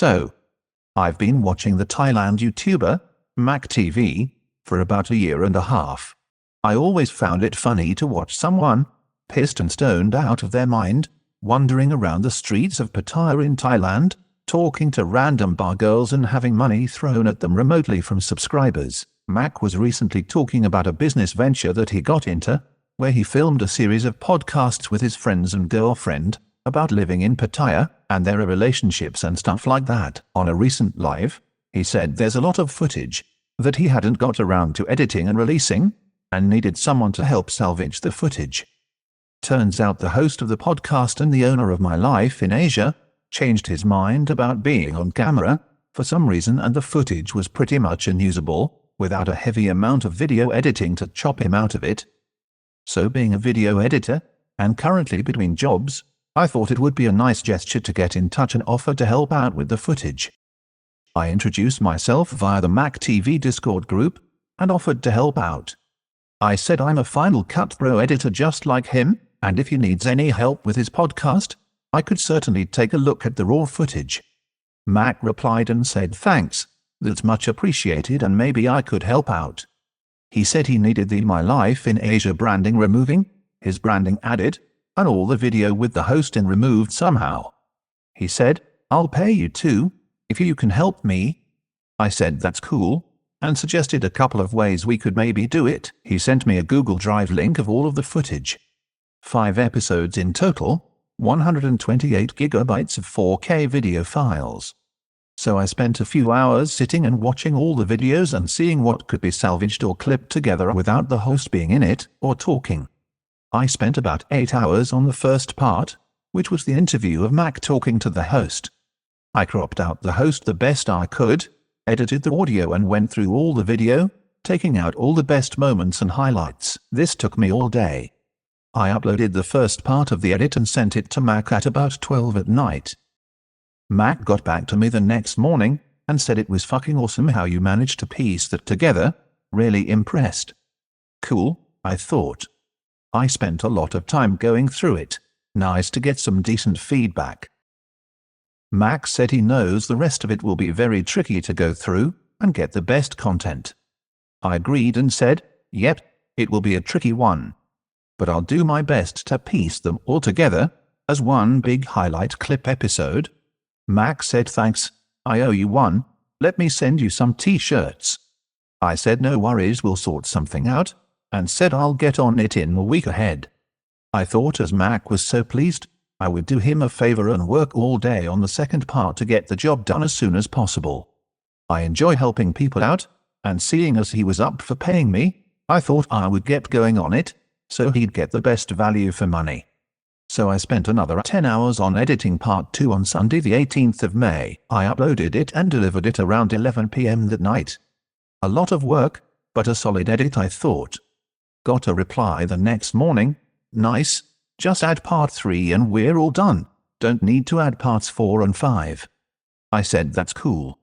So, I've been watching the Thailand YouTuber, mactv, for about a year and a half. I always found it funny to watch someone, pissed and stoned out of their mind, wandering around the streets of Pattaya in Thailand, talking to random bar girls and having money thrown at them remotely from subscribers. Mac was recently talking about a business venture that he got into, where he filmed a series of podcasts with his friends and girlfriend about living in Pattaya and their relationships and stuff like that. On a recent live, he said there's a lot of footage that he hadn't got around to editing and releasing, and needed someone to help salvage the footage. Turns out the host of the podcast and the owner of My Life in Asia changed his mind about being on camera for some reason, and the footage was pretty much unusable without a heavy amount of video editing to chop him out of it. So, being a video editor and currently between jobs, I thought it would be a nice gesture to get in touch and offer to help out with the footage. I introduced myself via the mactv Discord group and offered to help out. I said I'm a Final Cut Pro editor just like him, and if he needs any help with his podcast, I could certainly take a look at the raw footage. Mac replied and said thanks, that's much appreciated and maybe I could help out. He said he needed the My Life in Asia branding removing, his branding added, and all the video with the hosting removed somehow. He said, I'll pay you too, if you can help me. I said that's cool, and suggested a couple of ways we could maybe do it. He sent me a Google Drive link of all of the footage. 5 episodes in total, 128 gigabytes of 4K video files. So I spent a few hours sitting and watching all the videos and seeing what could be salvaged or clipped together without the host being in it or talking. I spent about 8 hours on the first part, which was the interview of Mac talking to the host. I cropped out the host the best I could, edited the audio and went through all the video, taking out all the best moments and highlights. This took me all day. I uploaded the first part of the edit and sent it to Mac at about 12 at night. Mac got back to me the next morning and said it was fucking awesome how you managed to piece that together, really impressed. Cool, I thought. I spent a lot of time going through it. Nice to get some decent feedback. Mac said he knows the rest of it will be very tricky to go through and get the best content. I agreed and said, yep, it will be a tricky one. But I'll do my best to piece them all together as one big highlight clip episode. Mac said thanks, I owe you one, let me send you some t-shirts. I said no worries, we'll sort something out, and said I'll get on it in a week ahead. I thought as Mac was so pleased, I would do him a favor and work all day on the second part to get the job done as soon as possible. I enjoy helping people out, and seeing as he was up for paying me, I thought I would get going on it, so he'd get the best value for money. So I spent another 10 hours on editing part 2 on Sunday the 18th of May. I uploaded it and delivered it around 11 PM that night. A lot of work, but a solid edit I thought. Got a reply the next morning, nice, just add part 3 and we're all done, don't need to add parts 4 and 5. I said that's cool.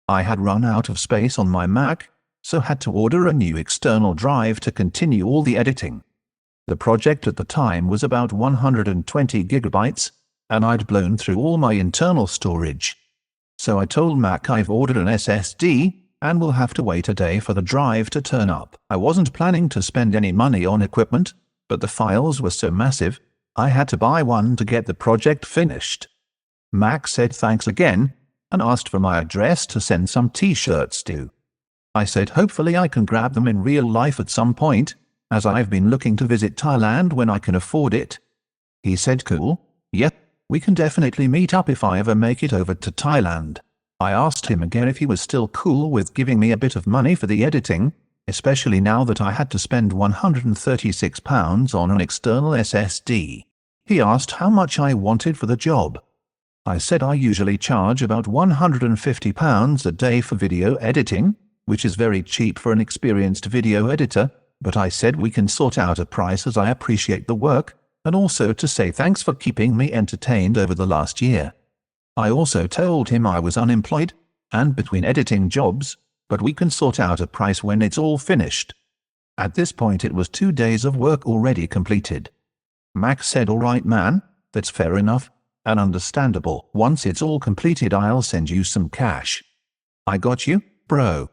I had run out of space on my Mac, so had to order a new external drive to continue all the editing. The project at the time was about 120 gigabytes, and I'd blown through all my internal storage. So I told Mac I've ordered an SSD, and will have to wait a day for the drive to turn up. I wasn't planning to spend any money on equipment, but the files were so massive, I had to buy one to get the project finished. Mac said thanks again, and asked for my address to send some t-shirts to. I said hopefully I can grab them in real life at some point, as I've been looking to visit Thailand when I can afford it. He said cool, yep, we can definitely meet up if I ever make it over to Thailand. I asked him again if he was still cool with giving me a bit of money for the editing, especially now that I had to spend £136 on an external SSD. He asked how much I wanted for the job. I said I usually charge about £150 a day for video editing, which is very cheap for an experienced video editor, but I said we can sort out a price as I appreciate the work, and also to say thanks for keeping me entertained over the last year. I also told him I was unemployed, and between editing jobs, but we can sort out a price when it's all finished. At this point it was 2 days of work already completed. Mac said alright man, that's fair enough, and understandable. Once it's all completed, I'll send you some cash. I got you, bro.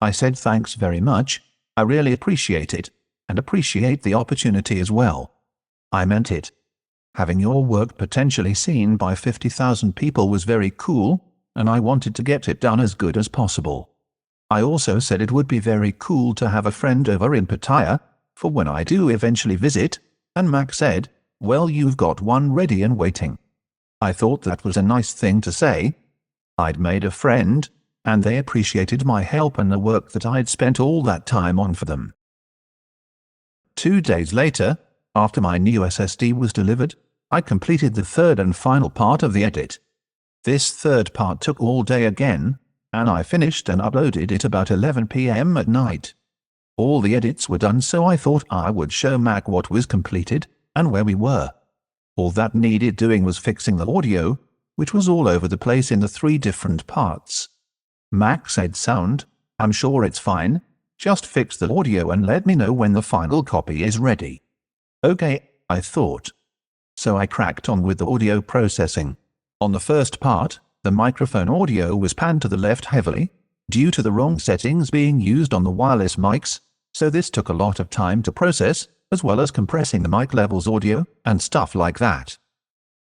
I said thanks very much. I really appreciate it, and appreciate the opportunity as well. I meant it. Having your work potentially seen by 50,000 people was very cool, and I wanted to get it done as good as possible. I also said it would be very cool to have a friend over in Pattaya, for when I do eventually visit, and Mac said, well, you've got one ready and waiting. I thought that was a nice thing to say. I'd made a friend, and they appreciated my help and the work that I'd spent all that time on for them. 2 days later, after my new SSD was delivered, I completed the third and final part of the edit. This third part took all day again, and I finished and uploaded it about 11 p.m. at night. All the edits were done, so I thought I would show Mac what was completed and where we were. All that needed doing was fixing the audio, which was all over the place in the 3 different parts. Mac said, sound, I'm sure it's fine, just fix the audio and let me know when the final copy is ready. Okay, I thought. So I cracked on with the audio processing. On the first part, the microphone audio was panned to the left heavily, due to the wrong settings being used on the wireless mics, so this took a lot of time to process, as well as compressing the mic levels audio, and stuff like that.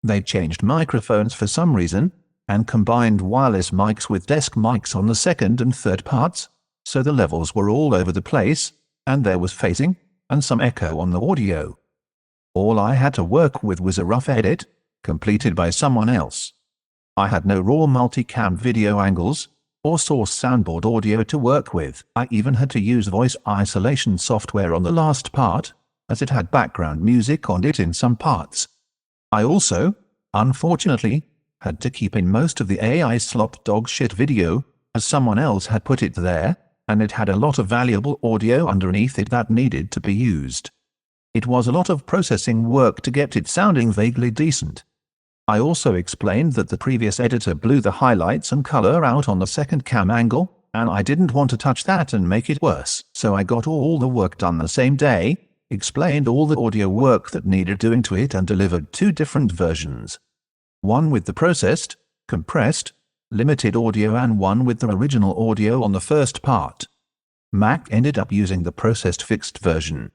They changed microphones for some reason, and combined wireless mics with desk mics on the second and third parts, so the levels were all over the place, and there was phasing, and some echo on the audio. All I had to work with was a rough edit, completed by someone else. I had no raw multicam video angles, or source soundboard audio to work with. I even had to use voice isolation software on the last part, as it had background music on it in some parts. I also, unfortunately, had to keep in most of the AI slop dog shit video, as someone else had put it there, and it had a lot of valuable audio underneath it that needed to be used. It was a lot of processing work to get it sounding vaguely decent. I also explained that the previous editor blew the highlights and color out on the second cam angle, and I didn't want to touch that and make it worse. So I got all the work done the same day, explained all the audio work that needed doing to it, and delivered 2 different versions. One with the processed, compressed, limited audio, and one with the original audio on the first part. Mac ended up using the processed fixed version.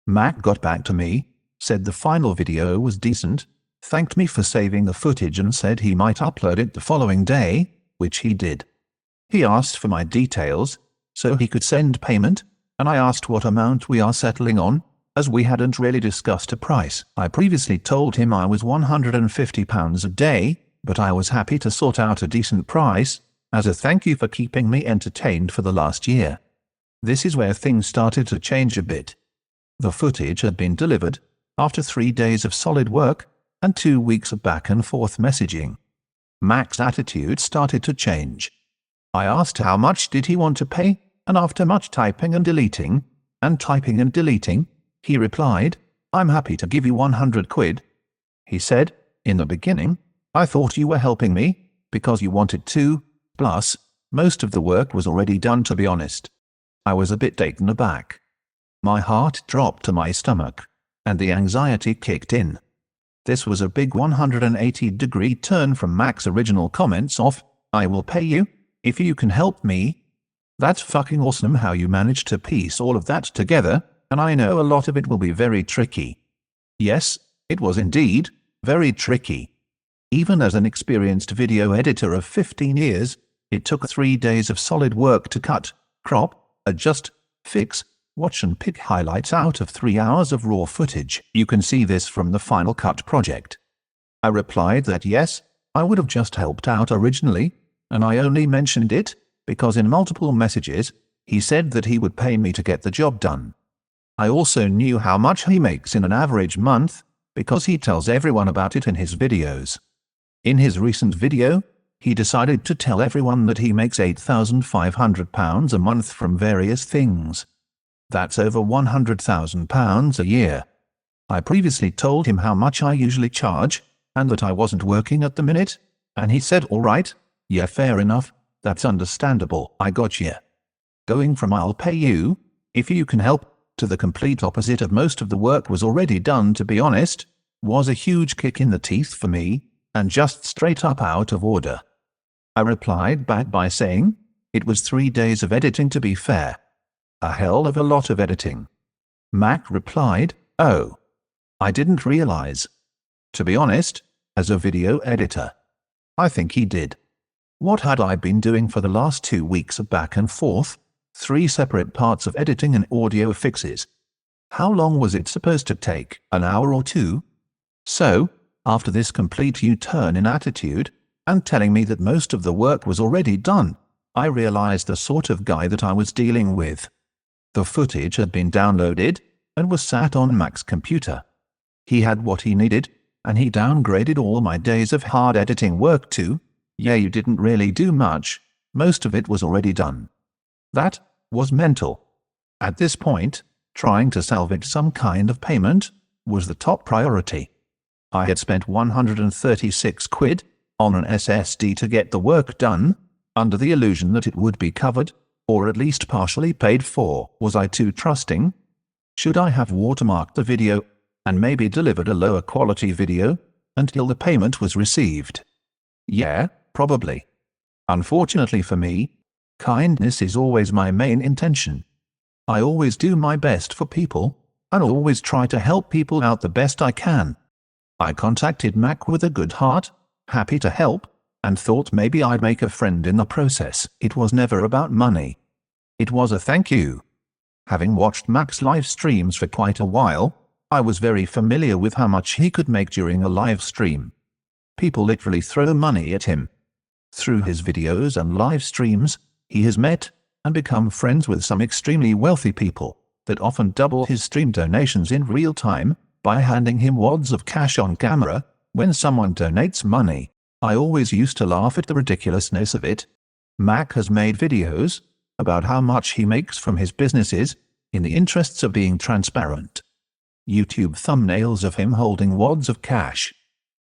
Mac got back to me, said the final video was decent, thanked me for saving the footage, and said he might upload it the following day, which he did. He asked for my details, so he could send payment, and I asked what amount we are settling on, as we hadn't really discussed a price. I previously told him I was £150 a day, but I was happy to sort out a decent price, as a thank you for keeping me entertained for the last year. This is where things started to change a bit. The footage had been delivered, after 3 days of solid work, and 2 weeks of back and forth messaging. Mac's attitude started to change. I asked how much did he want to pay, and after much typing and deleting, he replied, I'm happy to give you 100 quid. He said, in the beginning, I thought you were helping me, because you wanted to, plus, most of the work was already done, to be honest. I was a bit taken aback. My heart dropped to my stomach, and the anxiety kicked in. This was a big 180-degree turn from Mac's original comments of, I will pay you, if you can help me. That's fucking awesome how you managed to piece all of that together, and I know a lot of it will be very tricky. Yes, it was indeed, very tricky. Even as an experienced video editor of 15 years, it took 3 days of solid work to cut, crop, adjust, fix, watch and pick highlights out of 3 hours of raw footage. You can see this from the Final Cut project. I replied that yes, I would have just helped out originally, and I only mentioned it because in multiple messages, he said that he would pay me to get the job done. I also knew how much he makes in an average month, because he tells everyone about it in his videos. In his recent video, he decided to tell everyone that he makes £8,500 a month from various things. That's over £100,000 a year. I previously told him how much I usually charge, and that I wasn't working at the minute, and he said alright, yeah, fair enough, that's understandable, I got ya. Going from I'll pay you, if you can help, to the complete opposite of most of the work was already done, to be honest, was a huge kick in the teeth for me, and just straight up out of order. I replied back by saying, it was 3 days of editing to be fair. A hell of a lot of editing. Mac replied, oh, I didn't realize. To be honest, as a video editor, I think he did. What had I been doing for the last 2 weeks of back and forth, 3 separate parts of editing and audio fixes? How long was it supposed to take? An hour or 2? So, after this complete U-turn in attitude, and telling me that most of the work was already done, I realized the sort of guy that I was dealing with. The footage had been downloaded, and was sat on Mac's computer. He had what he needed, and he downgraded all my days of hard editing work to, yeah, you didn't really do much, most of it was already done. That was mental. At this point, trying to salvage some kind of payment was the top priority. I had spent 136 quid on an SSD to get the work done, under the illusion that it would be covered, or at least partially paid for. Was I too trusting? Should I have watermarked the video, and maybe delivered a lower quality video, until the payment was received? Yeah, probably. Unfortunately for me, kindness is always my main intention. I always do my best for people, and always try to help people out the best I can. I contacted Mac with a good heart, happy to help, and thought maybe I'd make a friend in the process. It was never about money. It was a thank you. Having watched Mac's live streams for quite a while, I was very familiar with how much he could make during a live stream. People literally throw money at him. Through his videos and live streams, he has met and become friends with some extremely wealthy people that often double his stream donations in real time by handing him wads of cash on camera when someone donates money. I always used to laugh at the ridiculousness of it. Mac has made videos about how much he makes from his businesses in the interests of being transparent. YouTube thumbnails of him holding wads of cash.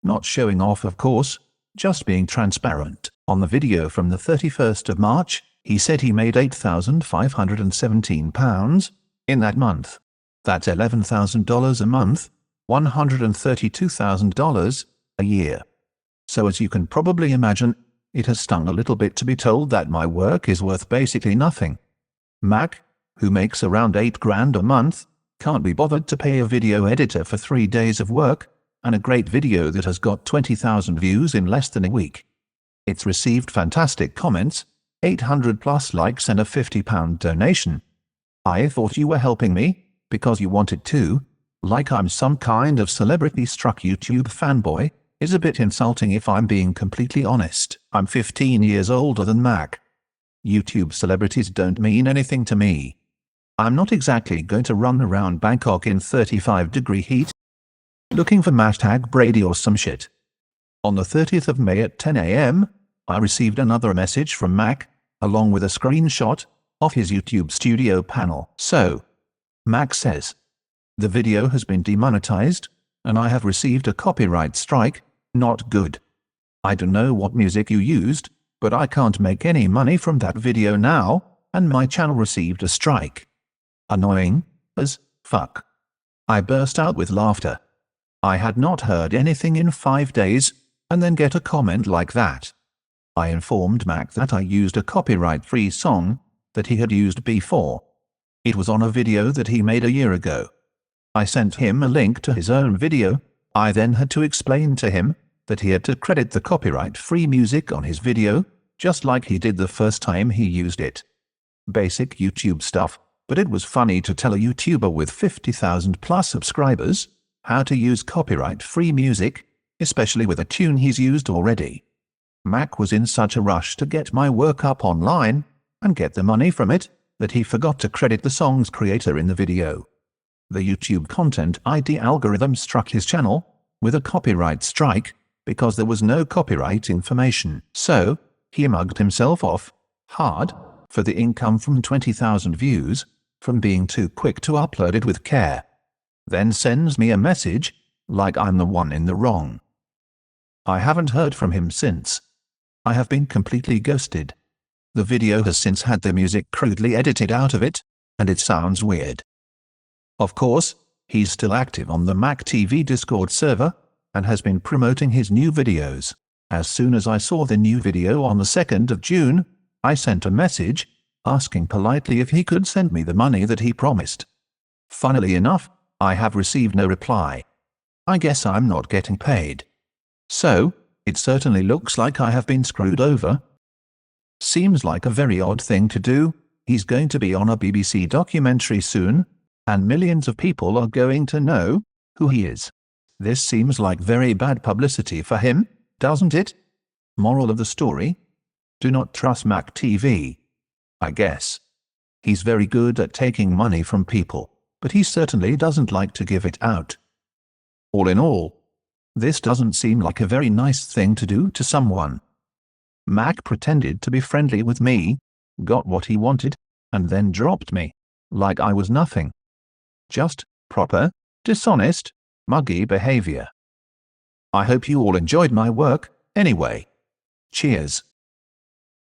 Not showing off, of course, just being transparent. On the video from the 31st of March, he said he made £8,517 in that month. That's $11,000 a month, $132,000 a year. So as you can probably imagine, it has stung a little bit to be told that my work is worth basically nothing. Mac, who makes around $8,000 a month, can't be bothered to pay a video editor for 3 days of work, and a great video that has got 20,000 views in less than a week. It's received fantastic comments, 800 plus likes and a £50 donation. I thought you were helping me, because you wanted to, like I'm some kind of celebrity-struck YouTube fanboy. Is a bit insulting if I'm being completely honest. I'm 15 years older than Mac. YouTube celebrities don't mean anything to me. I'm not exactly going to run around Bangkok in 35-degree heat, looking for #Brady or some shit. On the 30th of May at 10 AM, I received another message from Mac, along with a screenshot of his YouTube studio panel. So, Mac says, the video has been demonetized, and I have received a copyright strike. Not good. I don't know what music you used, but I can't make any money from that video now, and my channel received a strike. Annoying as fuck. I burst out with laughter. I had not heard anything in 5 days, and then get a comment like that. I informed Mac that I used a copyright-free song that he had used before. It was on a video that he made a year ago. I sent him a link to his own video. I then had to explain to him that he had to credit the copyright-free music on his video, just like he did the first time he used it. Basic YouTube stuff, but it was funny to tell a YouTuber with 50,000 plus subscribers how to use copyright-free music, especially with a tune he's used already. Mac was in such a rush to get my work up online and get the money from it that he forgot to credit the song's creator in the video. The YouTube Content ID algorithm struck his channel with a copyright strike because there was no copyright information. So, he mugged himself off hard for the income from 20,000 views from being too quick to upload it with care. Then sends me a message like I'm the one in the wrong. I haven't heard from him since. I have been completely ghosted. The video has since had the music crudely edited out of it, and it sounds weird. Of course, he's still active on the mactv Discord server, and has been promoting his new videos. As soon as I saw the new video on the 2nd of June, I sent a message, asking politely if he could send me the money that he promised. Funnily enough, I have received no reply. I guess I'm not getting paid. So, it certainly looks like I have been screwed over. Seems like a very odd thing to do. He's going to be on a BBC documentary soon, and millions of people are going to know who he is. This seems like very bad publicity for him, doesn't it? Moral of the story? Do not trust mactv. I guess. He's very good at taking money from people, but he certainly doesn't like to give it out. All in all, this doesn't seem like a very nice thing to do to someone. Mac pretended to be friendly with me, got what he wanted, and then dropped me, like I was nothing. Just proper, dishonest, muggy behavior. I hope you all enjoyed my work, anyway. Cheers.